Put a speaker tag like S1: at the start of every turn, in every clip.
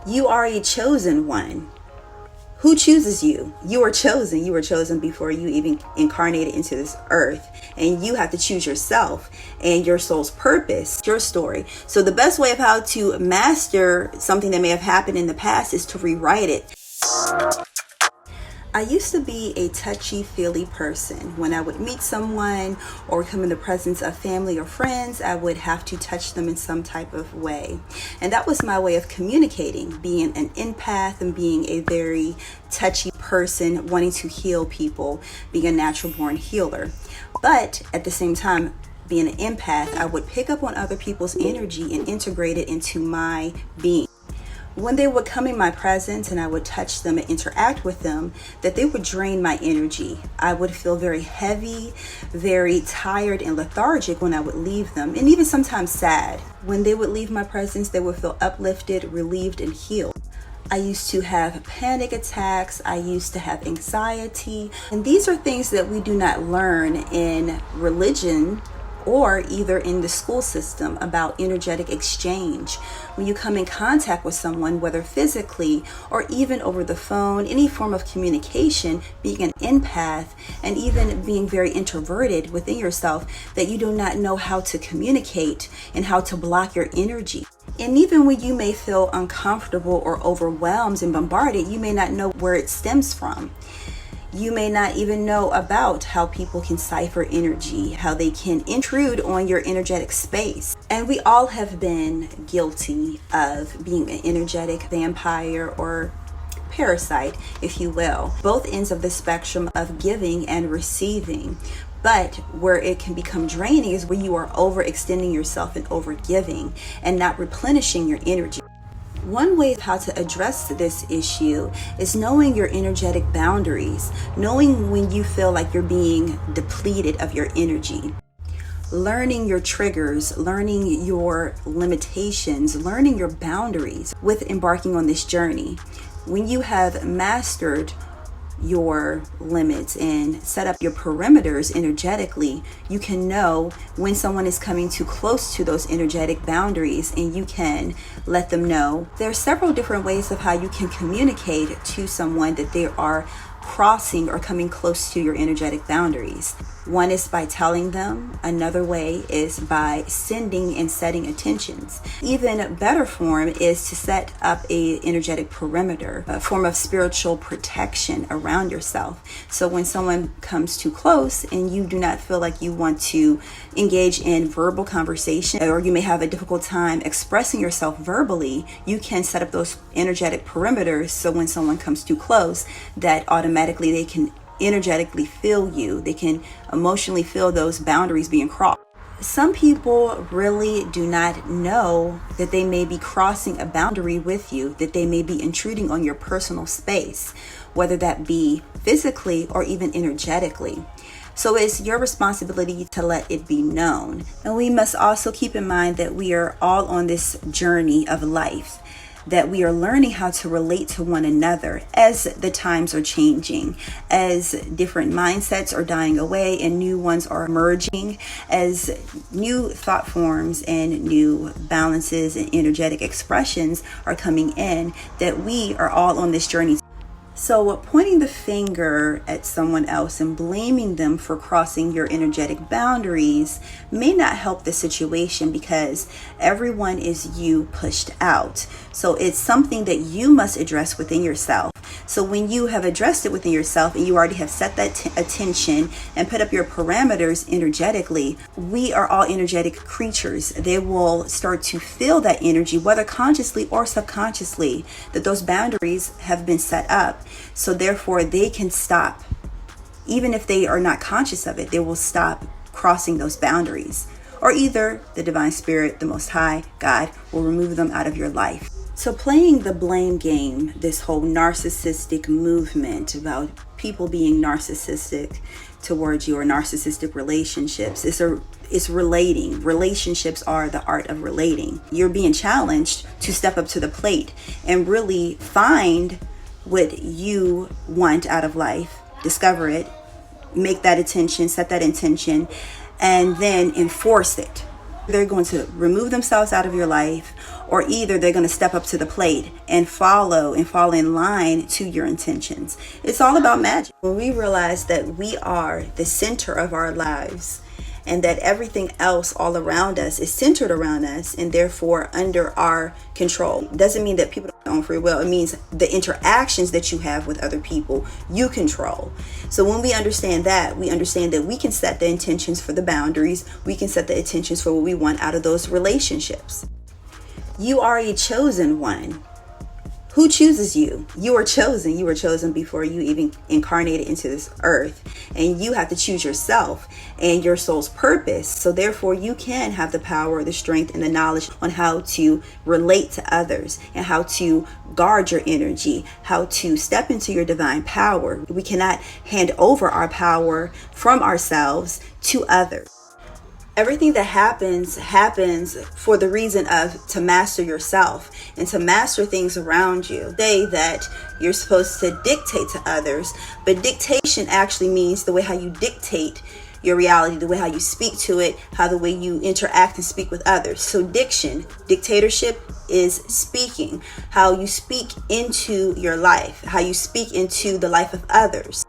S1: You are a chosen one. Who chooses you? You are chosen. You were chosen before you even incarnated into this earth. And you have to choose yourself and your soul's purpose, your story. So the best way of how to master something that may have happened in the past is to rewrite it. I used to be a touchy-feely person. When I would meet someone or come in the presence of family or friends, I would have to touch them in some type of way. And that was my way of communicating, being an empath and being a very touchy person, wanting to heal people, being a natural-born healer. But at the same time, being an empath, I would pick up on other people's energy and integrate it into my being. When they would come in my presence and I would touch them and interact with them, that they would drain my energy. I would feel very heavy, very tired and lethargic when I would leave them, and even sometimes sad. When they would leave my presence, they would feel uplifted, relieved, and healed. I used to have panic attacks. I used to have anxiety. And these are things that we do not learn in religion or either in the school system about energetic exchange. When you come in contact with someone, whether physically or even over the phone, any form of communication, being an empath and even being very introverted within yourself, that you do not know how to communicate and how to block your energy. And even when you may feel uncomfortable or overwhelmed and bombarded, you may not know where it stems from. You may not even know about how people can cipher energy, how they can intrude on your energetic space. And we all have been guilty of being an energetic vampire or parasite, if you will. Both ends of the spectrum of giving and receiving. But where it can become draining is when you are overextending yourself and overgiving and not replenishing your energy. One way of how to address this issue is knowing your energetic boundaries, knowing when you feel like you're being depleted of your energy, learning your triggers, learning your limitations, learning your boundaries with embarking on this journey. When you have mastered your limits and set up your perimeters energetically, you can know when someone is coming too close to those energetic boundaries, and you can let them know. There are several different ways of how you can communicate to someone that they are crossing or coming close to your energetic boundaries. One is by telling them. Another way is by sending and setting intentions. Even better form is to set up a energetic perimeter, a form of spiritual protection around yourself. So when someone comes too close and you do not feel like you want to engage in verbal conversation, or you may have a difficult time expressing yourself verbally, you can set up those energetic perimeters so when someone comes too close, that automatically they can energetically feel you. They can emotionally feel those boundaries being crossed. Some people really do not know that they may be crossing a boundary with you, that they may be intruding on your personal space, whether that be physically or even energetically. So it's your responsibility to let it be known. And we must also keep in mind that we are all on this journey of life, that we are learning how to relate to one another as the times are changing, as different mindsets are dying away and new ones are emerging, as new thought forms and new balances and energetic expressions are coming in, that we are all on this journey. So pointing the finger at someone else and blaming them for crossing your energetic boundaries may not help the situation, because everyone is you pushed out. So it's something that you must address within yourself. So when you have addressed it within yourself and you already have set that attention and put up your parameters energetically, we are all energetic creatures. They will start to feel that energy, whether consciously or subconsciously, that those boundaries have been set up. So therefore they can stop. Even if they are not conscious of it, they will stop crossing those boundaries. Or either the Divine Spirit, the Most High, God, will remove them out of your life. So playing the blame game, this whole narcissistic movement about people being narcissistic towards you, or narcissistic relationships, it's relating. Relationships are the art of relating. You're being challenged to step up to the plate and really find what you want out of life, discover it, make that intention, set that intention, and then enforce it. They're going to remove themselves out of your life, or either they're going to step up to the plate and follow and fall in line to your intentions. It's all about magic. When we realize that we are the center of our lives, and that everything else all around us is centered around us and therefore under our control. Doesn't mean that people don't have their own free will. It means the interactions that you have with other people, you control. So when we understand that we can set the intentions for the boundaries. We can set the intentions for what we want out of those relationships. You are a chosen one. Who chooses you? You are chosen. You were chosen before you even incarnated into this earth. And you have to choose yourself and your soul's purpose. So therefore, you can have the power, the strength, and the knowledge on how to relate to others and how to guard your energy, how to step into your divine power. We cannot hand over our power from ourselves to others. Everything that happens for the reason of to master yourself and to master things around you. Say that you're supposed to dictate to others, but dictation actually means the way how you dictate your reality, the way how you speak to it, how the way you interact and speak with others. So dictatorship is speaking, how you speak into your life, how you speak into the life of others.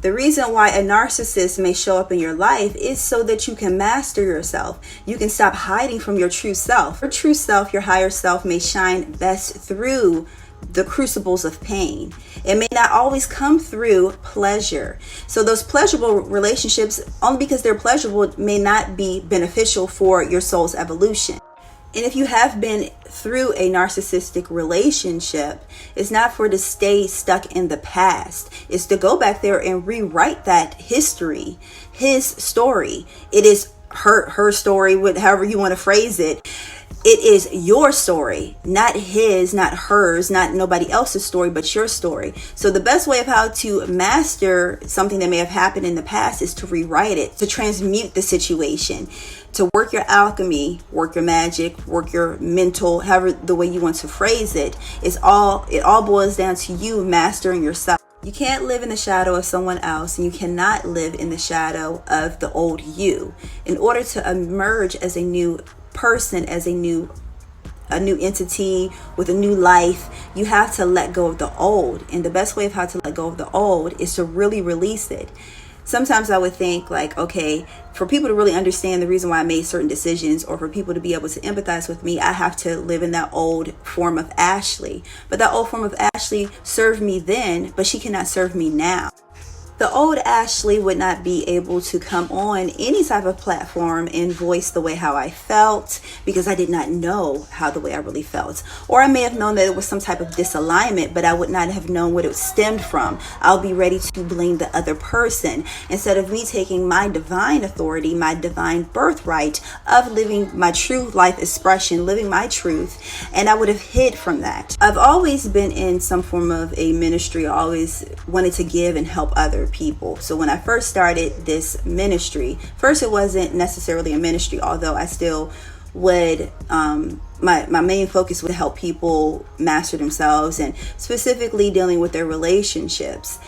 S1: The reason why a narcissist may show up in your life is so that you can master yourself. You can stop hiding from your true self. Your true self, your higher self, may shine best through the crucibles of pain. It may not always come through pleasure. So those pleasurable relationships, only because they're pleasurable, may not be beneficial for your soul's evolution. And if you have been through a narcissistic relationship, it's not for to stay stuck in the past. It's to go back there and rewrite that history, his story. It is her story, however you want to phrase it. It is your story, not his, not hers, not nobody else's story, but your story. So the best way of how to master something that may have happened in the past is to rewrite it, to transmute the situation, to work your alchemy, work your magic, work your mental, however the way you want to phrase it. It all boils down to you mastering yourself. You can't live in the shadow of someone else, and you cannot live in the shadow of the old you. In order to emerge as a new person, as a new entity with a new life, you have to let go of the old. And the best way of how to let go of the old is to really release it. Sometimes I would think like, okay, for people to really understand the reason why I made certain decisions, or for people to be able to empathize with me, I have to live in that old form of Ashley. But that old form of Ashley served me then, but she cannot serve me now. The old Ashley would not be able to come on any type of platform and voice the way how I felt, because I did not know how the way I really felt. Or I may have known that it was some type of disalignment, but I would not have known what it stemmed from. I'll be ready to blame the other person instead of me taking my divine authority, my divine birthright of living my true life expression, living my truth, and I would have hid from that. I've always been in some form of a ministry. I always wanted to give and help others. People. So when I first started this ministry, first it wasn't necessarily a ministry, although I still would, my main focus would help people master themselves and specifically dealing with their relationships.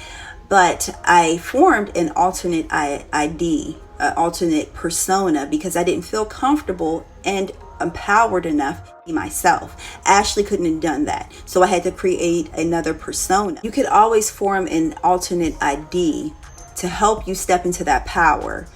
S1: But I formed an alternate ID, an alternate persona, because I didn't feel comfortable and empowered enough to be myself. Ashley couldn't have done that, so I had to create another persona. You could always form an alternate ID to help you step into that power.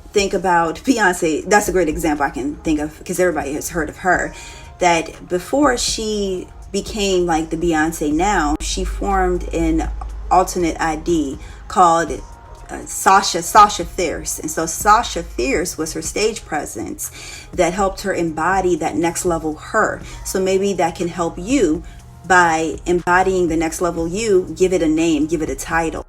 S1: Think about Beyonce. That's a great example I can think of, because everybody has heard of her. That before she became like the Beyonce now, she formed an alternate ID called 𝘆Fierce. And so 𝘆Fierce was her stage presence that helped her embody that next level her. So maybe that can help you by embodying the next level you. Give it a name, give it a title.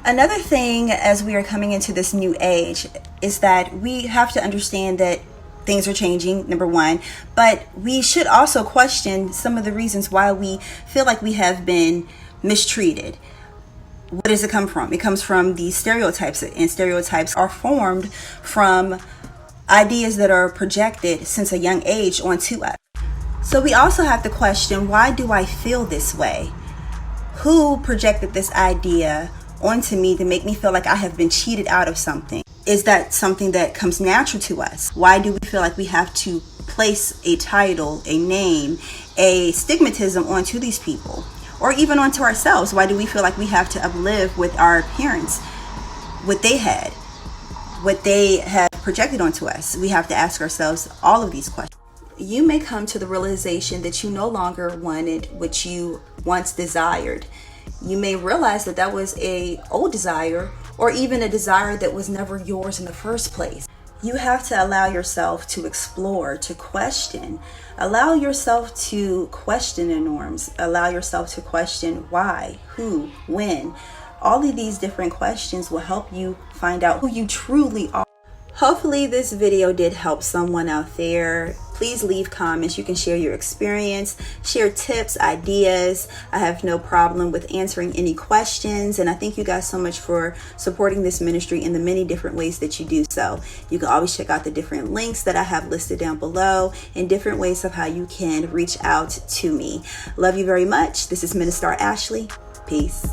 S1: Another thing as we are coming into this new age is that we have to understand that things are changing, number one, but we should also question some of the reasons why we feel like we have been mistreated. What does it come from? It comes from these stereotypes, and stereotypes are formed from ideas that are projected since a young age onto us. So we also have to question, why do I feel this way? Who projected this idea onto me to make me feel like I have been cheated out of something? Is that something that comes natural to us? Why do we feel like we have to place a title, a name, a stigmatism onto these people, or even onto ourselves? Why do we feel like we have to uplive with our appearance, what they had, what they have projected onto us? We have to ask ourselves all of these questions. You may come to the realization that you no longer wanted what you once desired. You may realize that that was an old desire, or even a desire that was never yours in the first place. You have to allow yourself to explore, to question. Allow yourself to question the norms. Allow yourself to question why, who, when. All of these different questions will help you find out who you truly are. Hopefully this video did help someone out there. Please leave comments. You can share your experience, share tips, ideas. I have no problem with answering any questions. And I thank you guys so much for supporting this ministry in the many different ways that you do so. You can always check out the different links that I have listed down below and different ways of how you can reach out to me. Love you very much. This is Minister Ashley. Peace.